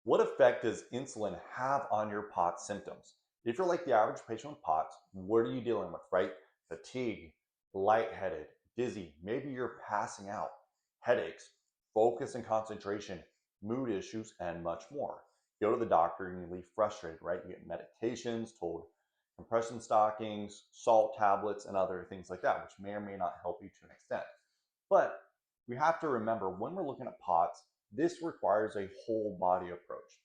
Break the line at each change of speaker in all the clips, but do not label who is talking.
What effect does insulin have on your POTS symptoms? If you're like the average patient with POTS, what are you dealing with, right? Fatigue, lightheaded, dizzy, maybe you're passing out, headaches, focus and concentration, mood issues, and much more. Go to the doctor and you leave frustrated, right? You get medications, told compression stockings, salt tablets, and other things like that, which may or may not help you to an extent. But we have to remember when we're looking at POTS, this requires a whole body approach.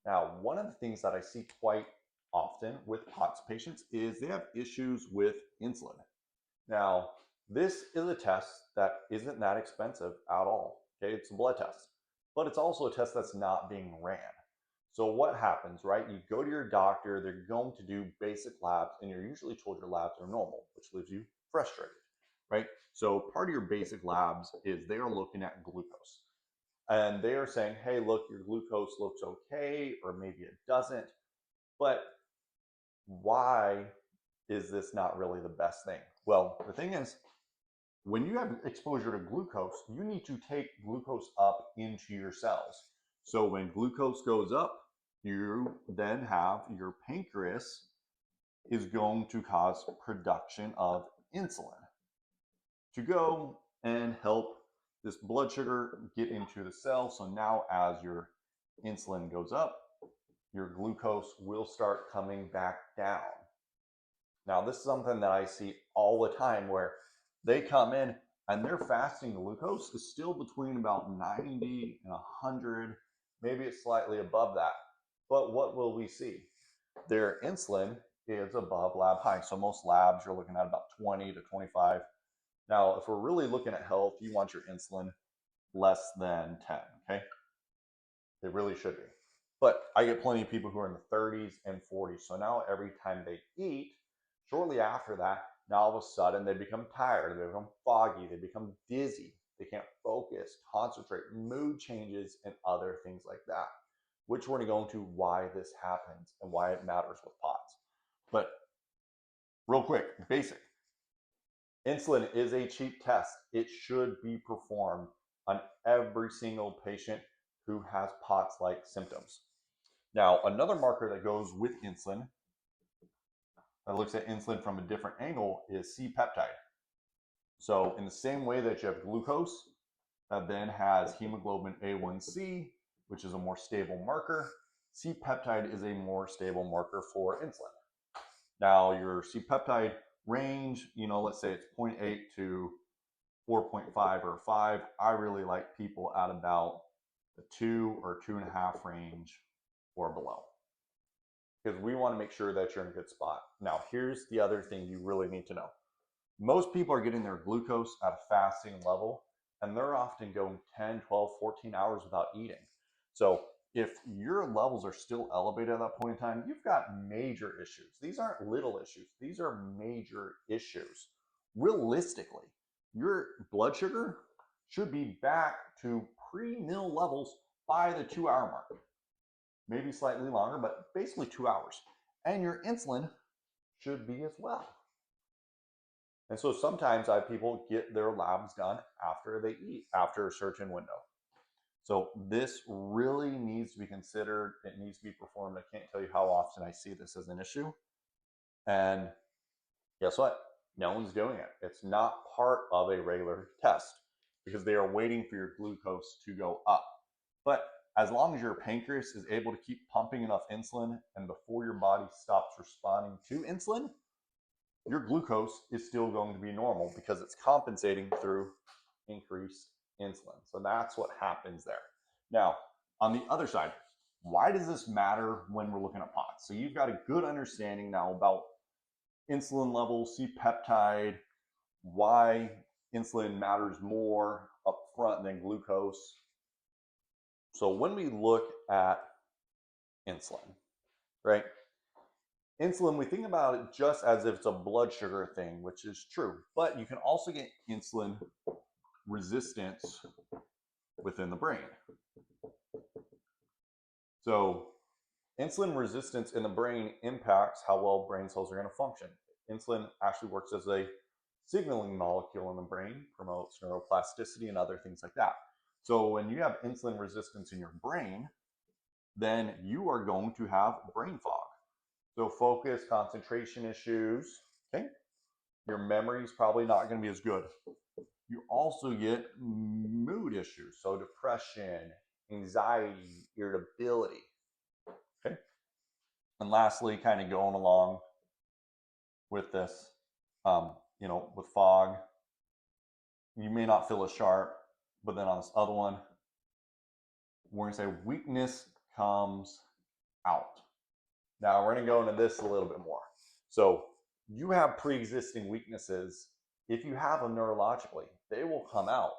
Now, one of the things that I see quite often with POTS patients is they have issues with insulin. Now, this is a test that isn't that expensive at all. Okay, it's a blood test, but it's also a test that's not being ran. So what happens, right? You go to your doctor, they're going to do basic labs, and you're usually told your labs are normal, which leaves you frustrated, right? So part of your basic labs is they are looking at glucose. And they are saying, hey, look, your glucose looks okay, or maybe it doesn't. But why is this not really the best thing? Well, the thing is, when you have exposure to glucose, you need to take glucose up into your cells. So when glucose goes up, you then have your pancreas is going to cause production of insulin to go and help this blood sugar get into the cell. So now as your insulin goes up, your glucose will start coming back down. Now, this is something that I see all the time where they come in and their fasting glucose is still between about 90 and 100, maybe it's slightly above that. But what will we see? Their insulin is above lab high. So most labs you're looking at about 20 to 25. Now, if we're really looking at health, you want your insulin less than 10, okay? They really should be. But I get plenty of people who are in the 30s and 40s. So now every time they eat, shortly after that, now all of a sudden they become tired, they become foggy, they become dizzy, they can't focus, concentrate, mood changes, and other things like that, which we're going to go into why this happens and why it matters with POTS. But real quick, basic. Insulin is a cheap test. It should be performed on every single patient who has POTS-like symptoms. Now, another marker that goes with insulin, that looks at insulin from a different angle, is C-peptide. So in the same way that you have glucose, that then has hemoglobin A1C, which is a more stable marker, C-peptide is a more stable marker for insulin. Now, your C-peptide range, let's say it's 0.8 to 4.5 or 5. I really like people at about the 2 or 2.5 range or below, because we want to make sure that you're in a good spot. Now, here's the other thing you really need to know. Most people are getting their glucose at a fasting level, and they're often going 10, 12, 14 hours without eating. So if your levels are still elevated at that point in time, you've got major issues. These aren't little issues. These are major issues. Realistically, your blood sugar should be back to pre-meal levels by the 2-hour mark. Maybe slightly longer, but basically 2 hours. And your insulin should be as well. And so sometimes I have people get their labs done after they eat, after a certain window. So this really needs to be considered. It needs to be performed. I can't tell you how often I see this as an issue. And guess what? No one's doing it. It's not part of a regular test because they are waiting for your glucose to go up. But as long as your pancreas is able to keep pumping enough insulin and before your body stops responding to insulin, your glucose is still going to be normal because it's compensating through increased insulin. So that's what happens there. Now, on the other side, why does this matter when we're looking at POTS? So you've got a good understanding now about insulin levels, C-peptide, why insulin matters more up front than glucose. So when we look at insulin, right? Insulin, we think about it just as if it's a blood sugar thing, which is true, but you can also get insulin resistance within the brain. So insulin resistance in the brain impacts how well brain cells are going to function. Insulin actually works as a signaling molecule in the brain, promotes neuroplasticity and other things like that. So when you have insulin resistance in your brain, then you are going to have brain fog. So focus, concentration issues, okay? Your memory is probably not going to be as good. You also get mood issues, so depression, anxiety, irritability, okay? And lastly, kind of going along with this, with fog, you may not feel as sharp, but then on this other one, we're going to say weakness comes out. Now we're going to go into this a little bit more. So you have pre-existing weaknesses. If you have them neurologically, they will come out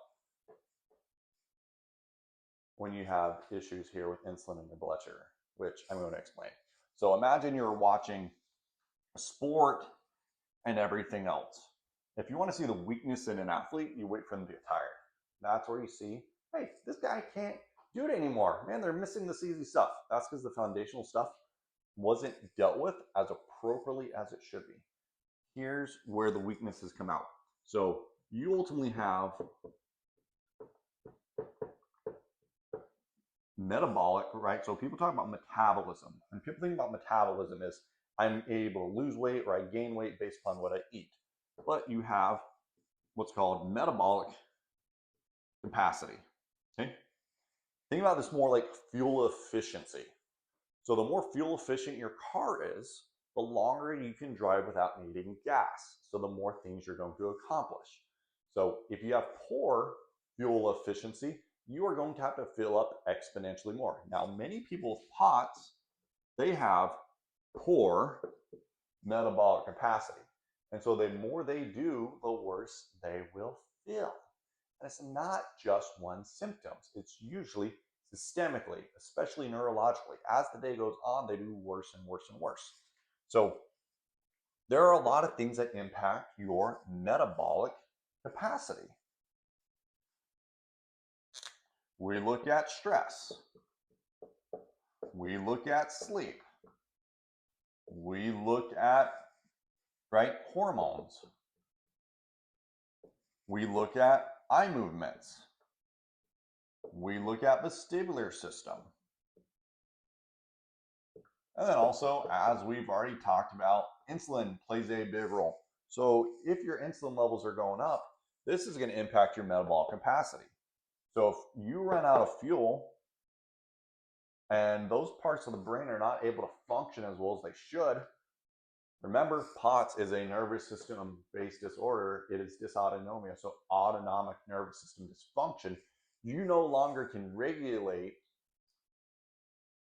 when you have issues here with insulin in your blood sugar, which I'm going to explain. So imagine you're watching a sport and everything else. If you want to see the weakness in an athlete, you wait for them to get tired. That's where you see, hey, this guy can't do it anymore. Man, they're missing this easy stuff. That's because the foundational stuff wasn't dealt with as appropriately as it should be. Here's where the weaknesses come out. So you ultimately have metabolic, right? So people talk about metabolism, and people think about metabolism as I'm able to lose weight or I gain weight based upon what I eat. But you have what's called metabolic capacity. Okay? Think about this more like fuel efficiency. So the more fuel efficient your car is, the longer you can drive without needing gas. So the more things you're going to accomplish. So if you have poor fuel efficiency, you are going to have to fill up exponentially more. Now, many people with POTS, they have poor metabolic capacity. And so the more they do, the worse they will feel. And it's not just one symptom. It's usually systemically, especially neurologically. As the day goes on, they do worse and worse and worse. So there are a lot of things that impact your metabolic capacity. We look at stress. We look at sleep. We look at, hormones. We look at eye movements. We look at vestibular system. And then also, as we've already talked about, insulin plays a big role. So if your insulin levels are going up, this is going to impact your metabolic capacity. So if you run out of fuel and those parts of the brain are not able to function as well as they should, remember, POTS is a nervous system-based disorder. It is dysautonomia, so autonomic nervous system dysfunction. You no longer can regulate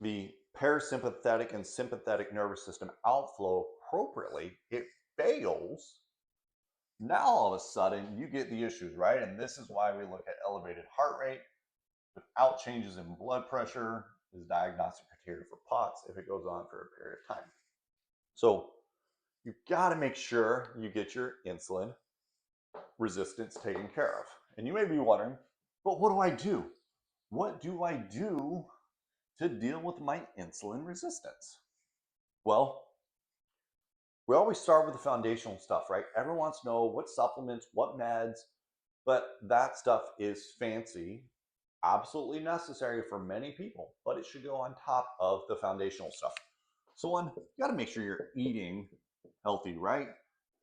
the parasympathetic and sympathetic nervous system outflow appropriately. It fails. Now all of a sudden you get the issues, right? And this is why we look at elevated heart rate without changes in blood pressure is diagnostic criteria for POTS if it goes on for a period of time. So you've got to make sure you get your insulin resistance taken care of. And you may be wondering, but what do I do? What do I do to deal with my insulin resistance? Well, we always start with the foundational stuff, right? Everyone wants to know what supplements, what meds, but that stuff is fancy, absolutely necessary for many people, but it should go on top of the foundational stuff. So one, you got to make sure you're eating healthy, right?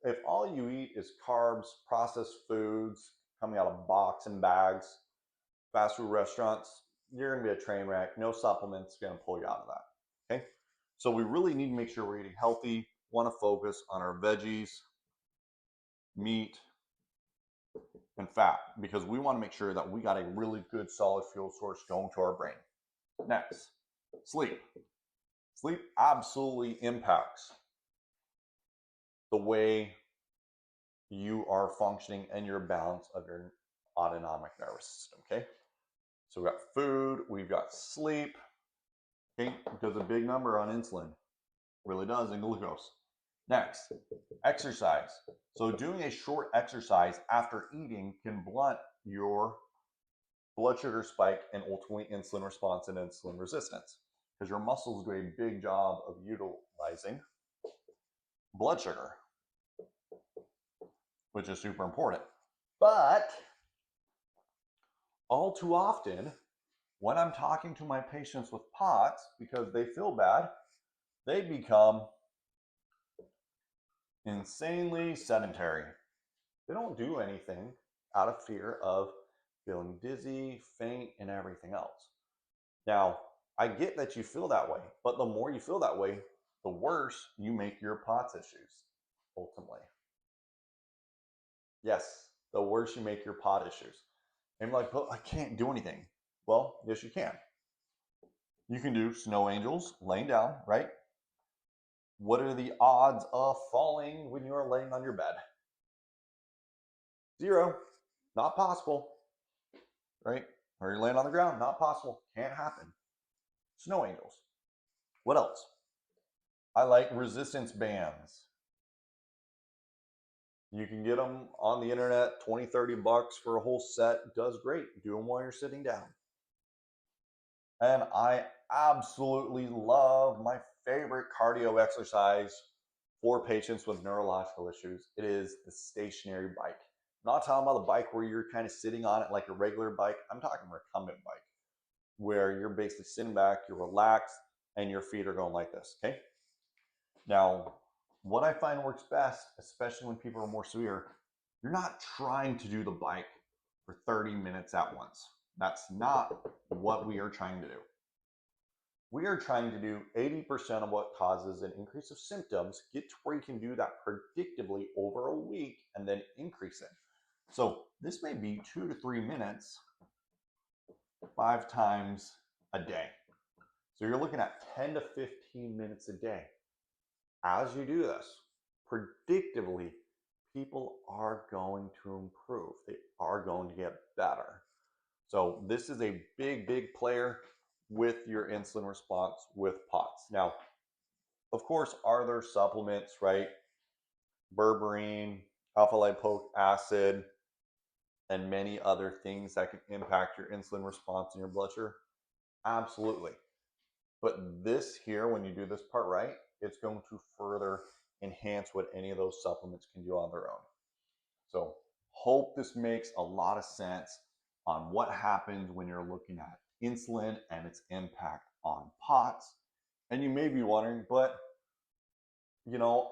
If all you eat is carbs, processed foods coming out of box and bags, fast food restaurants, you're going to be a train wreck. No supplements going to pull you out of that. Okay? So we really need to make sure we're eating healthy. Want to focus on our veggies, meat, and fat, because we want to make sure that we got a really good solid fuel source going to our brain. Next, sleep. Sleep absolutely impacts the way you are functioning and your balance of your autonomic nervous system, okay? So we've got food, we've got sleep, okay? Because a big number on insulin really does, and glucose. Next, exercise. So doing a short exercise after eating can blunt your blood sugar spike and ultimately insulin response and insulin resistance, because your muscles do a big job of utilizing blood sugar, which is super important. But all too often, when I'm talking to my patients with POTS, because they feel bad, they become insanely sedentary. They don't do anything out of fear of feeling dizzy, faint, and everything else. Now, I get that you feel that way, but the more you feel that way, the worse you make your POTS issues, ultimately. Yes, the worse you make your POT issues. And I'm like, but I can't do anything. Well, yes, you can. You can do snow angels laying down, right? What are the odds of falling when you are laying on your bed? 0. Not possible, right? Or you're laying on the ground, not possible, can't happen. Snow angels. What else? I like resistance bands. You can get them on the internet, 20, 30 bucks for a whole set. Does great. Do them while you're sitting down. And I absolutely love my favorite cardio exercise for patients with neurological issues. It is the stationary bike. I'm not talking about the bike where you're kind of sitting on it like a regular bike. I'm talking recumbent bike, where you're basically sitting back, you're relaxed, and your feet are going like this, okay? Now, what I find works best, especially when people are more severe, you're not trying to do the bike for 30 minutes at once. That's not what we are trying to do. We are trying to do 80% of what causes an increase of symptoms, get to where you can do that predictably over a week and then increase it. So this may be 2 to 3 minutes, 5 times a day. So you're looking at 10 to 15 minutes a day. As you do this, predictably, people are going to improve. They are going to get better. So this is a big, big player with your insulin response with POTS. Now, of course, are there supplements, right? Berberine, alpha lipoic acid, and many other things that can impact your insulin response and your blood sugar? Absolutely. But this here, when you do this part right, it's going to further enhance what any of those supplements can do on their own. So hope this makes a lot of sense on what happens when you're looking at insulin and its impact on POTS. And you may be wondering, but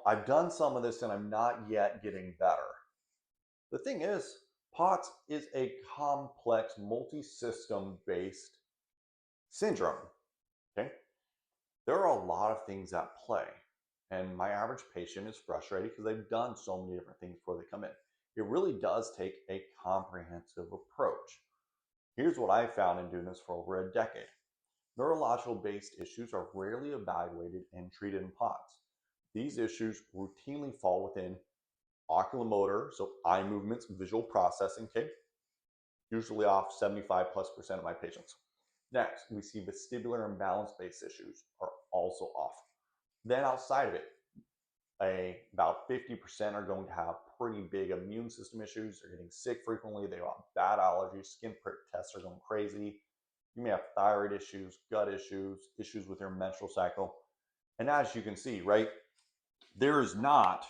I've done some of this and I'm not yet getting better. The thing is, POTS is a complex multi-system based syndrome. Okay? There are a lot of things at play. And my average patient is frustrated because they've done so many different things before they come in. It really does take a comprehensive approach. Here's what I found in doing this for over a decade. Neurological based issues are rarely evaluated and treated in POTS. These issues routinely fall within oculomotor, so eye movements, visual processing, okay? Usually off 75+% of my patients. Next, we see vestibular and balance-based issues are also off. Then outside of it, about 50% are going to have pretty big immune system issues. They're getting sick frequently. They have bad allergies. Skin prick tests are going crazy. You may have thyroid issues, gut issues, issues with your menstrual cycle. And as you can see, right, there is not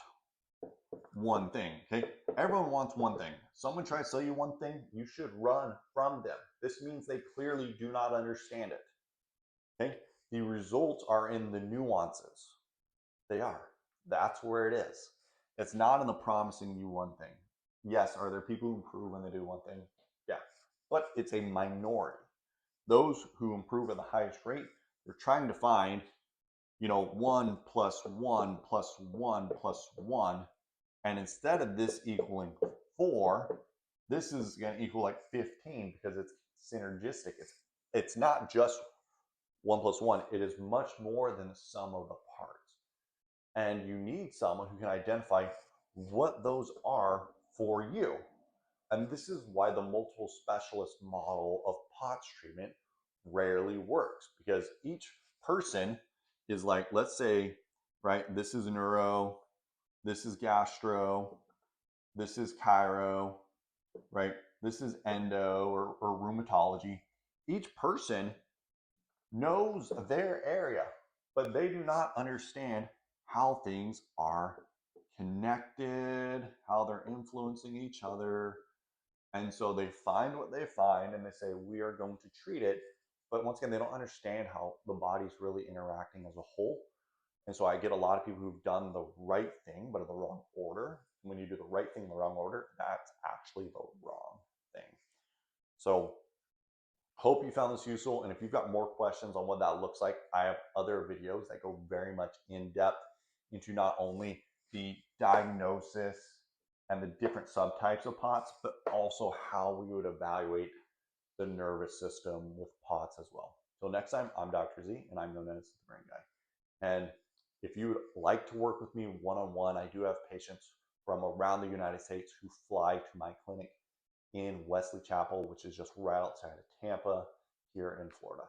one thing, okay? Everyone wants one thing. Someone tries to sell you one thing, you should run from them. This means they clearly do not understand it, okay? The results are in the nuances. They are. That's where it is. It's not in the promising you one thing. Yes, are there people who improve when they do one thing? Yeah, but it's a minority. Those who improve at the highest rate, they're trying to find, 1 plus 1 plus 1 plus 1. And instead of this equaling 4, this is going to equal like 15 because it's synergistic. It's not just 1 plus 1. It is much more than the sum of the parts. And you need someone who can identify what those are for you. And this is why the multiple specialist model of POTS treatment rarely works, because each person is like, let's say, right, this is neuro, this is gastro, this is chiro, right, this is endo or rheumatology. Each person knows their area, but they do not understand how things are connected, how they're influencing each other. And so they find what they find and they say, we are going to treat it But once again, they don't understand how the body's really interacting as a whole. And so I get a lot of people who've done the right thing, but in the wrong order. When you do the right thing in the wrong order, that's actually the wrong thing. So hope you found this useful. And if you've got more questions on what that looks like, I have other videos that go very much in depth into not only the diagnosis and the different subtypes of POTS, but also how we would evaluate the nervous system with POTS as well. So next time, I'm Dr. Z, and I'm known as the Brain Guy. And if you would like to work with me one-on-one, I do have patients from around the United States who fly to my clinic in Wesley Chapel, which is just right outside of Tampa here in Florida.